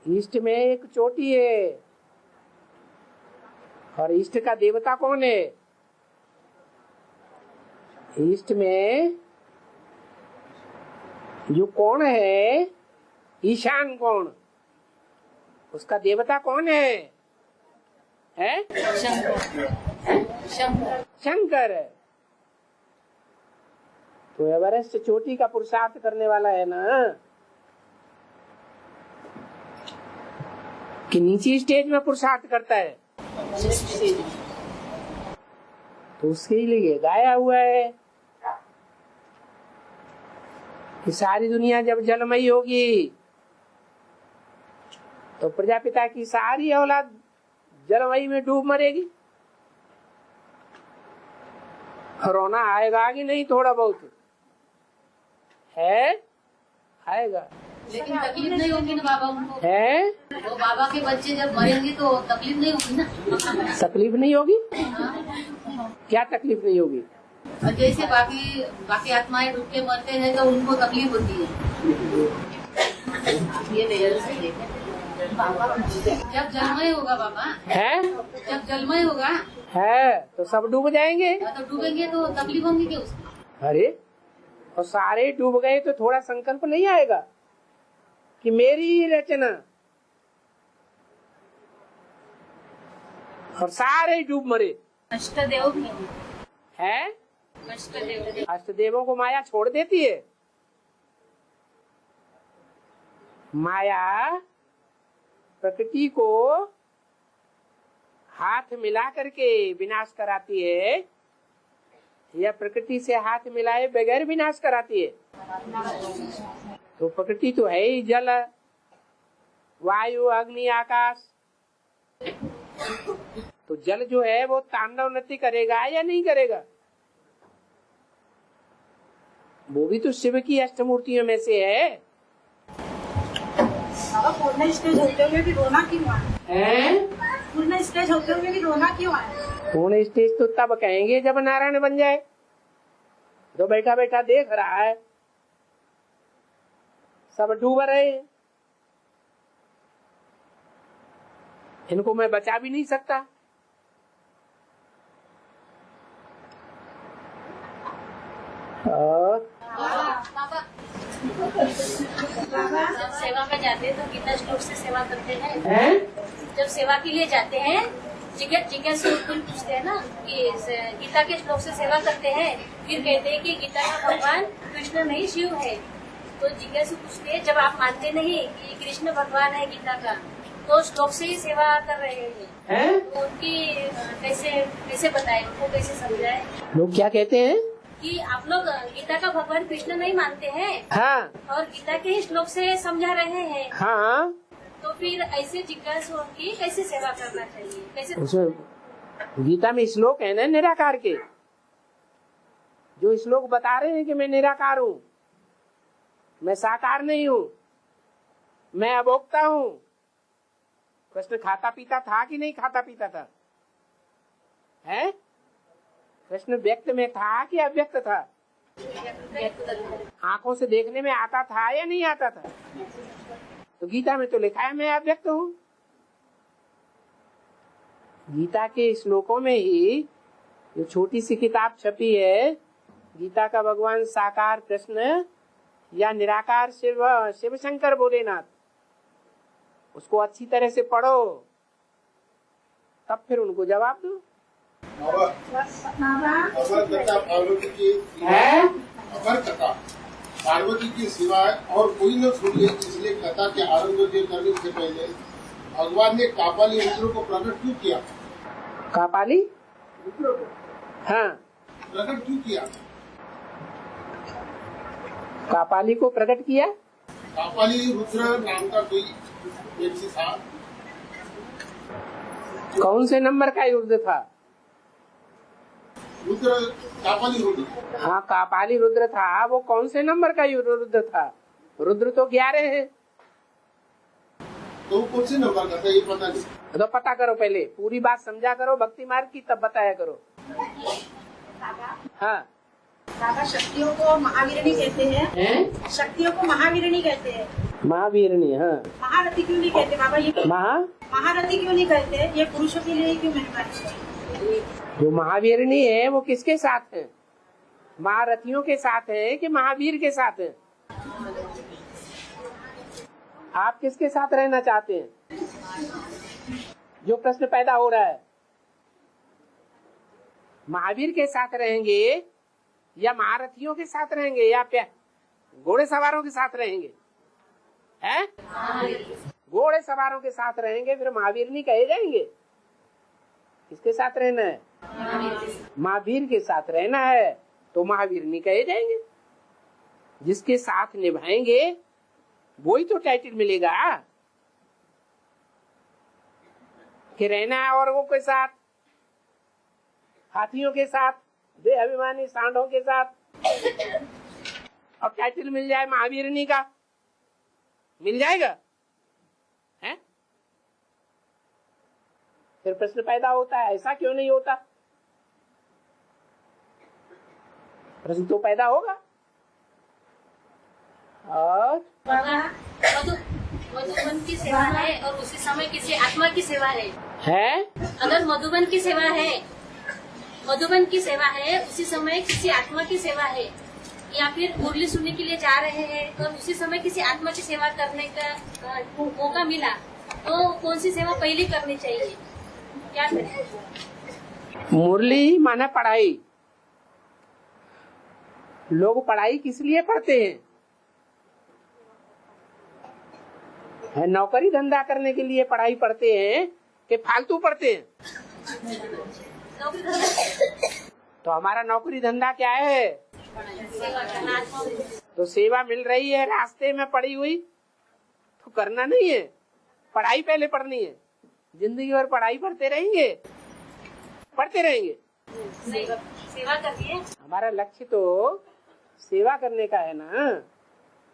East में एक चोटी है, और ईस्ट का देवता कौन है? ईस्ट में जो कोण है, ईशान कोण, उसका देवता कौन है? शंकर है। तो एवरेस्ट चोटी का पुरुषार्थ करने वाला है ना, कि नीचे स्टेज में पुरुषार्थ करता है? तो उसके लिए गाया हुआ है कि सारी दुनिया जब जलमयी होगी तो प्रजापिता की सारी औलाद जलमयी में डूब मरेगी। रोना आएगा कि नहीं? थोड़ा बहुत है, आएगा, लेकिन तकलीफ नहीं होगी ना बाबा उनको। है वो बाबा के बच्चे जब मरेंगे तो तकलीफ नहीं होगी ना। तकलीफ नहीं होगी? क्या तकलीफ नहीं होगी? और जैसे बाकी आत्माएं डूब के मरते हैं तो उनको तकलीफ होती है। ये रियल से देखें, जब जलमय होगा बाबा, है जब जलमय होगा है तो सब डूब जाएंगे। तो डूबेंगे तो तकलीफ होंगी क्या उसकी? अरे और सारे डूब गए तो थोड़ा संकल्प नहीं आएगा कि मेरी ही रचना, और सारे डूब मरे। अष्टदेव भी है, अष्टदेव, अष्टदेवों को माया छोड़ देती है। माया प्रकृति को हाथ मिला करके विनाश कराती है, या प्रकृति से हाथ मिलाए बगैर विनाश कराती है? तो प्रकृति तो है ही जल, वायु, अग्नि, आकाश। तो जल जो है वो तांडव नृत्य करेगा या नहीं करेगा? वो भी तो शिव की अष्टमूर्तियों में से है। पूर्ण स्टेज होते हुए भी रोना क्यों है? पूर्ण स्टेज होते हुए भी रोना क्यों है? पूर्ण स्टेज तो तब कहेंगे जब नारायण बन जाए। तो बैठा बैठा देख रहा है सब डूब रहे हैं, इनको मैं बचा भी नहीं सकता। और जब सेवा में जाते हैं तो गीता श्लोक से सेवा करते हैं। जब सेवा के लिए जाते हैं जिज्ञासु पूछते हैं ना कि गीता के श्लोक से सेवा करते हैं, फिर कहते हैं कि गीता का भगवान कृष्ण नहीं शिव है। तो जिज्ञासु पूछते हैं जब आप मानते नहीं कि कृष्ण भगवान है गीता का, तो श्लोक से ही सेवा कर रहे हैं, तो उनकी कैसे बताए, उनको कैसे समझाए? लोग क्या कहते हैं कि आप लोग गीता का भगवान कृष्ण नहीं मानते हैं, हाँ, और गीता के ही श्लोक से समझा रहे हैं, हाँ, तो फिर ऐसे जिज्ञासु की कैसे सेवा करना चाहिए? कैसे? उसमें गीता में श्लोक है ना निराकार के, जो श्लोक बता रहे हैं कि मैं निराकार हूँ, मैं साकार नहीं हूँ, मैं अभोक्ता हूँ। कृष्ण खाता पीता था कि नहीं खाता पीता था? है कृष्ण व्यक्त में था कि अव्यक्त था? आंखों से देखने में आता था या नहीं आता था? तो गीता में तो लिखा है मैं अव्यक्त हूँ। गीता के श्लोकों में ही जो छोटी सी किताब छपी है, गीता का भगवान साकार कृष्ण या निराकार शिव शंकर भोलेनाथ, उसको अच्छी तरह से पढ़ो, तब फिर उनको जवाब दो। पार्वती की सिवाय और कोई न सुनिए, इसलिए कथा के आरंभ करने से पहले भगवान ने कापाली रुद्र को प्रकट क्यों किया? कापाली रुद्र को हाँ प्रकट क्यों किया? कापाली को प्रकट किया। कापाली रुद्र नाम का कोई व्यक्ति था। कौन से नंबर का रुद्र था? रुद्र कापाली रुद्र। हाँ कापाली रुद्र था, वो कौन से नंबर का रुद्र था? रुद्र तो 11 है। तो कौन से नंबर का था ये पता नहीं। तो पता करो, पहले पूरी बात समझा करो भक्ति मार्ग की, तब बताया करो। हाँ दादा शक्तियों को महावीरणी कहते हैं। शक्तियों को महावीरणी कहते हैं। महावीरनी, हाँ। महारथी क्यों नहीं कहते बाबा? ये महारथी क्यों नहीं कहते? ये पुरुषों के लिए क्यों महिमा है? जो महावीरनी है वो किसके साथ है? महारथियों के साथ है कि महावीर के साथ है? आप किसके साथ रहना चाहते हैं? जो प्रश्न पैदा हो रहा है, महावीर के साथ रहेंगे या महारथियों के साथ रहेंगे या घोड़े सवारों के साथ रहेंगे? हैं? घोड़े सवारों के साथ रहेंगे फिर महावीर नहीं कहे जाएंगे। किसके साथ रहना है? महावीर के साथ रहना है तो महावीर नहीं कहे जाएंगे। जिसके साथ निभाएंगे वही तो टाइटल मिलेगा कि रहना है औरों के साथ, हाथियों के साथ, बेअभिमानी सांडों के साथ, और टाइटल मिल जाए महावीरनी का, मिल जाएगा है? फिर प्रश्न पैदा होता है ऐसा क्यों नहीं होता? प्रश्न तो पैदा होगा। और मधुबन की सेवा है और उसी समय किसी आत्मा की सेवा है। अगर मधुबन की सेवा है, मधुबन की सेवा है, उसी समय किसी आत्मा की सेवा है, या फिर मुरली सुनने के लिए जा रहे हैं और उसी समय किसी आत्मा की सेवा करने का मौका मिला, तो कौन सी सेवा पहले करनी चाहिए? क्या करें? मुरली माना पढ़ाई। लोग पढ़ाई किस लिए पढ़ते हैं? है नौकरी धंधा करने के लिए पढ़ाई पढ़ते हैं कि फालतू पढ़ते हैं? तो हमारा नौकरी धंधा क्या है? तो सेवा मिल रही है रास्ते में पड़ी हुई तो करना नहीं है, पढ़ाई पहले पढ़नी है। जिंदगी भर पढ़ाई पढ़ते रहेंगे, पढ़ते रहेंगे। सेवा करिए। हमारा लक्ष्य तो सेवा करने का है ना।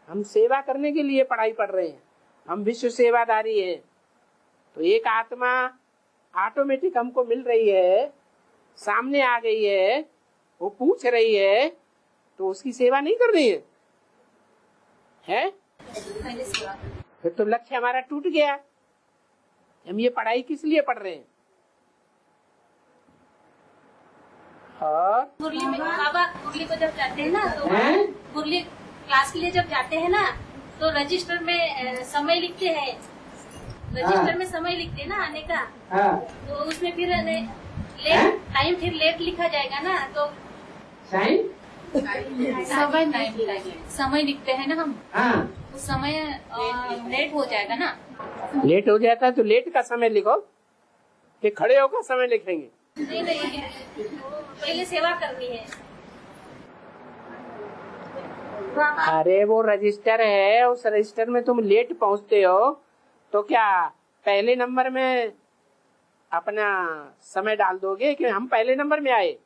हम सेवा करने के लिए पढ़ाई पढ़ रहे हैं, हम विश्व सेवादारी हैं। तो एक आत्मा ऑटोमेटिक हमको मिल रही है, सामने आ गई है, वो पूछ रही है, तो उसकी सेवा नहीं करनी है? फिर तो लक्ष्य हमारा टूट गया। हम ये पढ़ाई किस लिए पढ़ रहे हैं? और मुरली में बाबा मुरली को जब जाते हैं ना, तो मुरली क्लास के लिए जब जाते हैं ना, तो रजिस्टर में समय लिखते हैं, रजिस्टर में समय लिखते हैं ना आने का। तो उसमें फिर लेट टाइम फिर लेट लिखा जाएगा ना, तो समय लिखते हैं ना हम, उस समय लेट हो जाएगा ना। लेट हो जाता है तो लेट का समय लिखो कि खड़े होकर समय लिखेंगे? नहीं, पहले सेवा करनी है। अरे वो रजिस्टर है, उस रजिस्टर में तुम लेट पहुंचते हो तो क्या पहले नंबर में अपना समय डाल दोगे कि हम पहले नंबर में आए?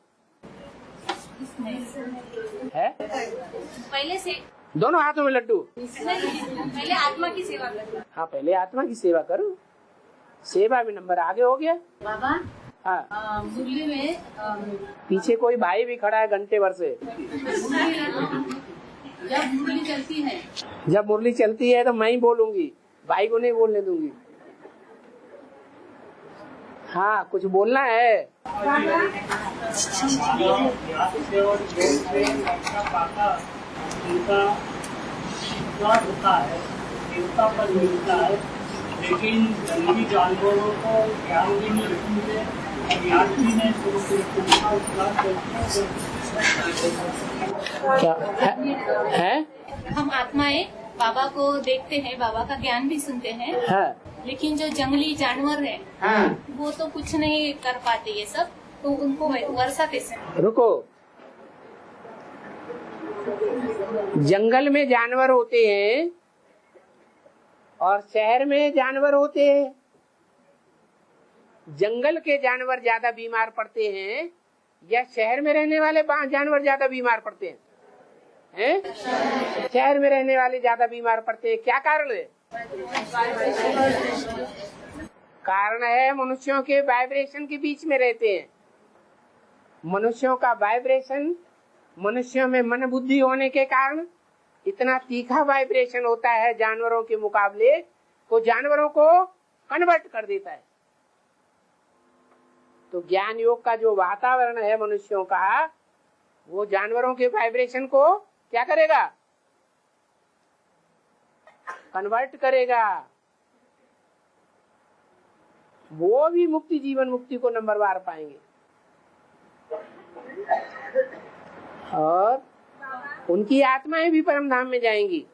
है पहले से दोनों हाथों में लड्डू। पहले आत्मा की सेवा करो। हाँ, पहले आत्मा की सेवा करो, सेवा में नंबर आगे हो गया। बाबा हाँ, मुरली में पीछे कोई भाई भी खड़ा है घंटे भर से। जब मुरली चलती है, जब मुरली चलती है तो मैं ही बोलूंगी, भाई को नहीं बोलने दूंगी। हाँ, कुछ बोलना है? होता है, देवता पर मिलता है, लेकिन जंगली जानवरों को ज्ञान भी नहीं रखेंगे, ज्ञान भी नहीं क्या है? हम आत्माएं बाबा को देखते हैं, बाबा का ज्ञान भी सुनते हैं। हाँ। लेकिन जो जंगली जानवर है, हाँ। वो तो कुछ नहीं कर पाते ये सब, तो उनको वर्षा कैसे? रुको, जंगल में जानवर होते हैं और शहर में जानवर होते हैं। जंगल के जानवर ज्यादा बीमार पड़ते हैं या शहर में रहने वाले जानवर ज्यादा बीमार पड़ते हैं? शहर में रहने वाले ज्यादा बीमार पड़ते हैं। क्या कारण है? कारण है मनुष्यों के वाइब्रेशन के बीच में रहते हैं। मनुष्यों का वाइब्रेशन, मनुष्यों में मन बुद्धि होने के कारण इतना तीखा वाइब्रेशन होता है जानवरों के मुकाबले, तो जानवरों को कन्वर्ट कर देता है। तो ज्ञान योग का जो वातावरण है मनुष्यों का, वो जानवरों के वाइब्रेशन को क्या करेगा? कन्वर्ट करेगा। वो भी मुक्ति, जीवन मुक्ति को नंबरवार पाएंगे। और उनकी आत्माएं भी परम धाम में जाएंगी,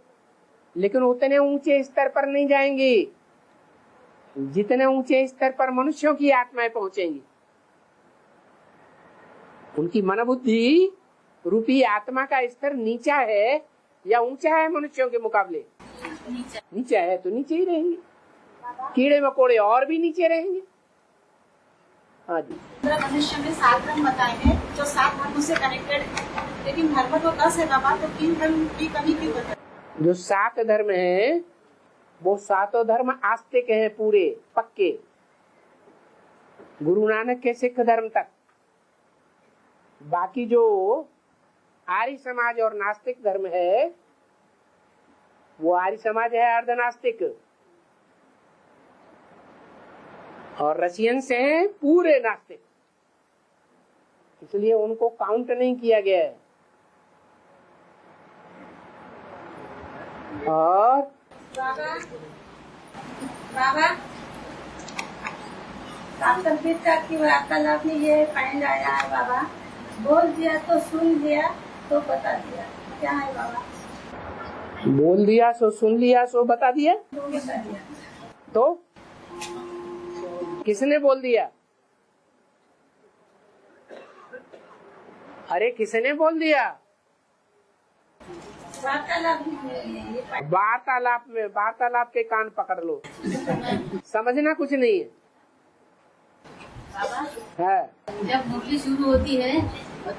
लेकिन उतने ऊंचे स्तर पर नहीं जाएंगी जितने ऊंचे स्तर पर मनुष्यों की आत्माएं पहुंचेंगी। उनकी मनोबुद्धि रूपी आत्मा का स्तर नीचा है या ऊंचा है मनुष्यों के मुकाबले? नीचा है, तो नीचे ही रहेंगे। कीड़े मकोड़े और भी नीचे रहेंगे। हाँ जी। मनुष्य में 7 धर्म बताए हैं जो 7 धर्मों से कनेक्टेड है, लेकिन धर्म तो 10 है बाबा, तो 3 धर्म की कमी क्यों बताए? जो 7 धर्म है वो 7 धर्म आस्तिक हैं, पूरे पक्के, गुरु नानक के सिख धर्म तक। बाकी जो आर्य समाज और नास्तिक धर्म है, वो आर्य समाज है अर्धनास्तिक, और रशियंस हैं पूरे नास्तिक, इसलिए उनको काउंट नहीं किया गया है। और बाबा की वार्तालाप में ये पॉइंट आया है बाबा, बोल दिया तो सुन लिया तो बता दिया, क्या है बाबा? बोल दिया सो सुन लिया सो बता दिया, तो बता दिया। तो किसने बोल दिया? अरे किसने बोल दिया? वार्तालाप में, वार्तालाप के कान पकड़ लो, समझना कुछ नहीं है। जब मुरली शुरू होती है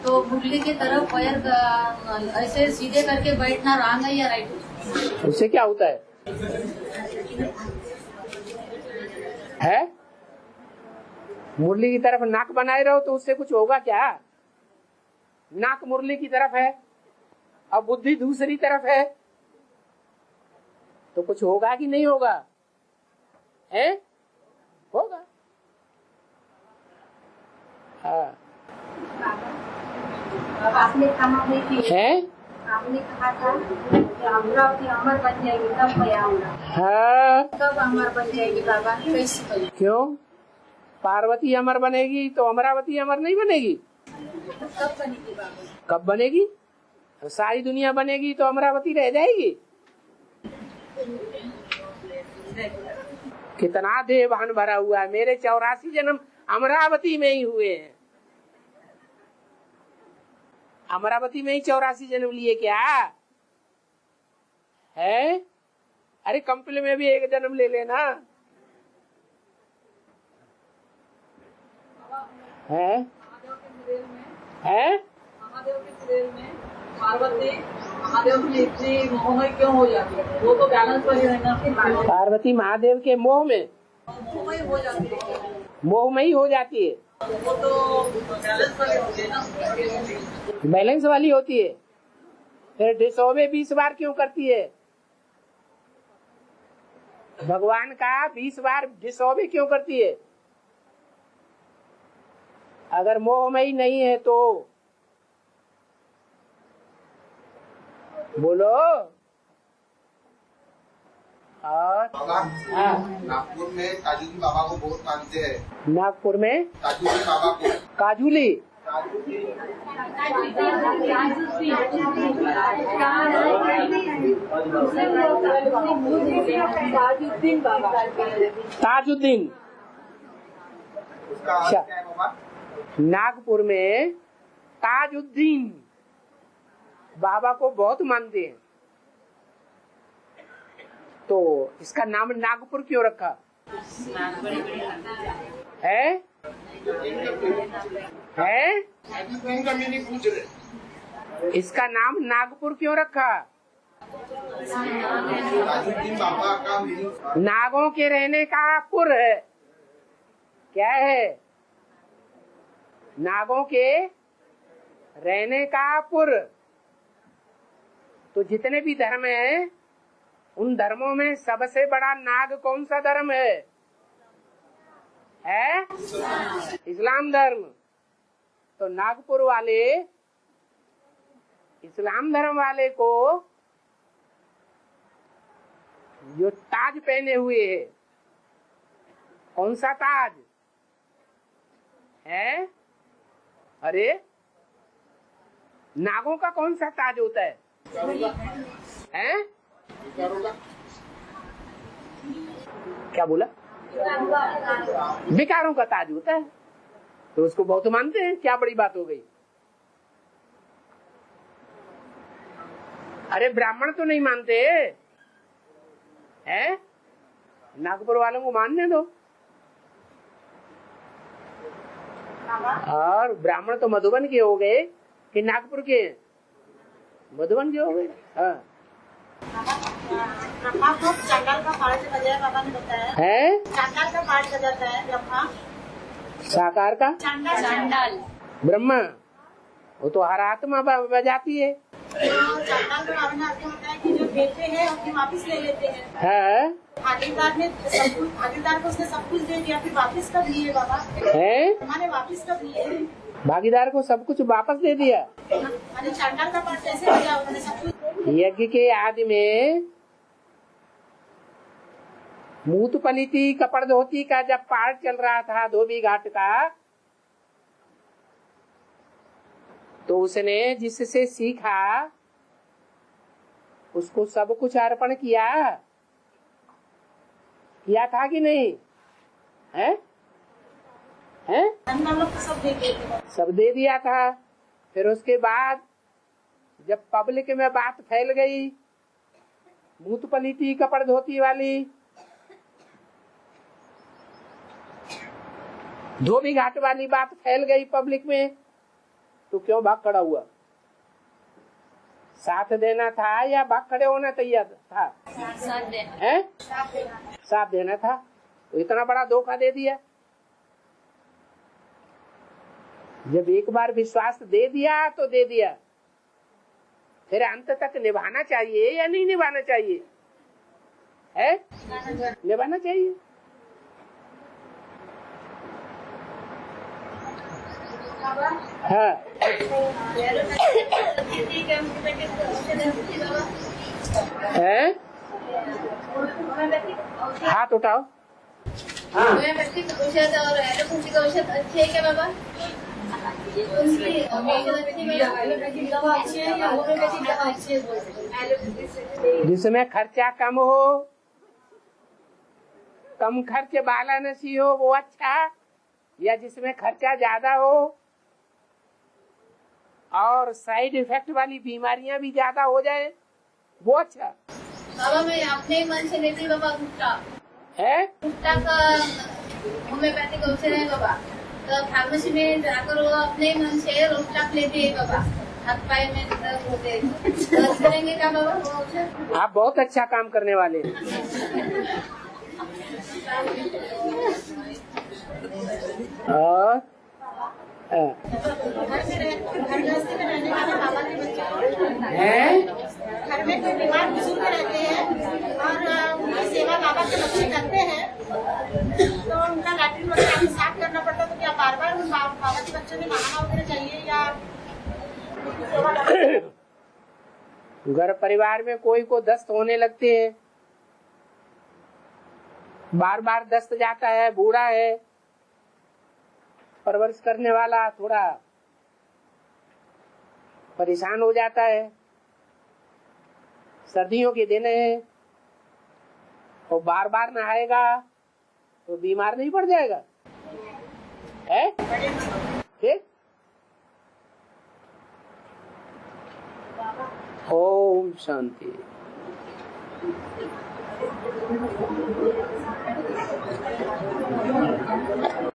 तो मुरली की तरफ पैर ऐसे सीधे करके बैठना रॉन्ग है या राइट? उससे क्या होता है? मुरली की तरफ नाक बनाए रहो तो उससे कुछ होगा क्या? नाक मुरली की तरफ है और बुद्धि दूसरी तरफ है, तो कुछ होगा कि नहीं होगा? है? होगा। हाँ। आपने कहा है? आपने कहा था कि अमरावती अमर बन जाएगी, कब मैं आऊंगा? हाँ। कब अमर बन जाएगी बाबा? कैसे? क्यों? पार्वती अमर बनेगी तो अमरावती अमर नहीं बनेगी? कब बनेगी बाबा? कब बनेगी? सारी दुनिया बनेगी तो अमरावती रह जाएगी? कितना देवान भरा हुआ है। मेरे 84 जन्म अमरावती में ही हुए हैं। अमरावती में ही 84 जन्म लिए क्या है? अरे कंपनी में भी एक जन्म ले लेना है? महादेव के सीरियल में पार्वती महादेव की इतनी मोहमय क्यों हो जाती है? वो तो बैलेंस पर ही रहना। पार्वती महादेव के मोह में मोहमय हो जाती है, मोहमयी हो जाती है, वो तो बैलेंस पर ही होती है ना। बैलेंस वाली होती है। फिर डिसोबे 20 बार क्यों करती है? भगवान का 20 बार डिसोबे क्यों करती है? अगर मोहमयी नहीं है तो बोलो। और नागपुर में ताजुद्दीन बाबा को बहुत मानते हैं। नागपुर में ताजुद्दीन बाबा को काजूली ताजुद्दीन उसका अर्थ क्या है बाबा? नागपुर में ताजुद्दीन बाबा को बहुत मानते हैं, तो इसका नाम नागपुर क्यों रखा है? का मीनिंग पूछ रहे। इसका नाम नागपुर क्यों रखा? ताजुद्दीन बाबा का मीनिंग नागों के रहने का पुर है। क्या है? नागों के रहने का पुर। तो जितने भी धर्म हैं उन धर्मों में सबसे बड़ा नाग कौन सा धर्म है? इस्लाम धर्म। तो नागपुर वाले इस्लाम धर्म वाले को जो ताज पहने हुए है, कौन सा ताज है? अरे नागों का कौन सा ताज होता है? हैं? क्या बोला? विकारों का ताज होता है। तो उसको बहुत मानते हैं, क्या बड़ी बात हो गई? अरे ब्राह्मण तो नहीं मानते हैं, नागपुर वालों को मानने दो। और ब्राह्मण तो मधुबन के हो गए कि नागपुर के? मधुबन के हो गए। हाँ, ब्रह्मा को चांडाल का पाठ बजाया बाबा ने बताया है। चांडाल का पाठ बजाता है ब्रह्मा। साकार का चांडाल ब्रह्मा, वो तो हर आत्मा बजाती है। चांडाल का बाबा ने आपको बताया कि जो बेटे हैं अपने वापिस ले लेते हैं। है भागीदार को उसने सब कुछ दे दिया, फिर वापिस कब लिए बाबा? है मैंने वापिस कब लिए? भागीदार को सब कुछ वापस दे दिया। मैंने चांडाल का पाठ कैसे बजाया? उन्होंने सब कुछ। यज्ञ के आदि में मूत पलिति कपड़ धोती का जब पाठ चल रहा था धोबी घाट का, तो उसने जिससे सीखा उसको सब कुछ अर्पण किया था कि नहीं? है? सब दे दिया था। फिर उसके बाद जब पब्लिक में बात फैल गई, मूत पलिति कपड़ धोती वाली, धोबी घाट वाली बात फैल गई पब्लिक में, तो क्यों भाग खड़ा हुआ? साथ देना था या भाग खड़े होना तैयार था? साथ देना था। तो इतना बड़ा धोखा दे दिया। जब एक बार विश्वास दे दिया तो दे दिया, फिर अंत तक निभाना चाहिए या नहीं निभाना चाहिए? है? निभाना चाहिए। हाँ, है? हाथ उठाओ। हाँ, और एलोपैथी का औषध अच्छी है क्या बाबा? जिसमें खर्चा कम हो, कम खर्च वाला नशी हो वो अच्छा, या जिसमें खर्चा ज्यादा हो और साइड इफेक्ट वाली बीमारियां भी ज्यादा हो जाए वो अच्छा? बाबा मैं अपने ही मन से लेती बाबा। भुट्टा है? भुट्टा का होम्योपैथिक औषध है बाबा। तो फार्मेसी में जाकर वो अपने ही मन से रोस्टा लेती है बाबा। हाथ पाए में दर्द होते तो करेंगे क्या बाबा वो औषध? आप बहुत अच्छा काम करने वाले हैं। और घर में कोई बीमार बुजुर्ग रहते हैं और उनकी सेवा बाबा के बच्चे करते हैं, तो उनका लैट्रिन वगैरह साफ करना पड़ता है। तो क्या बार बार उन बाबा के बच्चों में नहाना वगैरह चाहिए या? घर परिवार में कोई को दस्त होने लगते हैं, बार बार दस्त जाता है, बूढ़ा है, परवरिश करने वाला थोड़ा परेशान हो जाता है, सर्दियों के दिन है और बार बार नहाएगा तो बीमार नहीं पड़ जाएगा? है? ठीक? ओम शांति।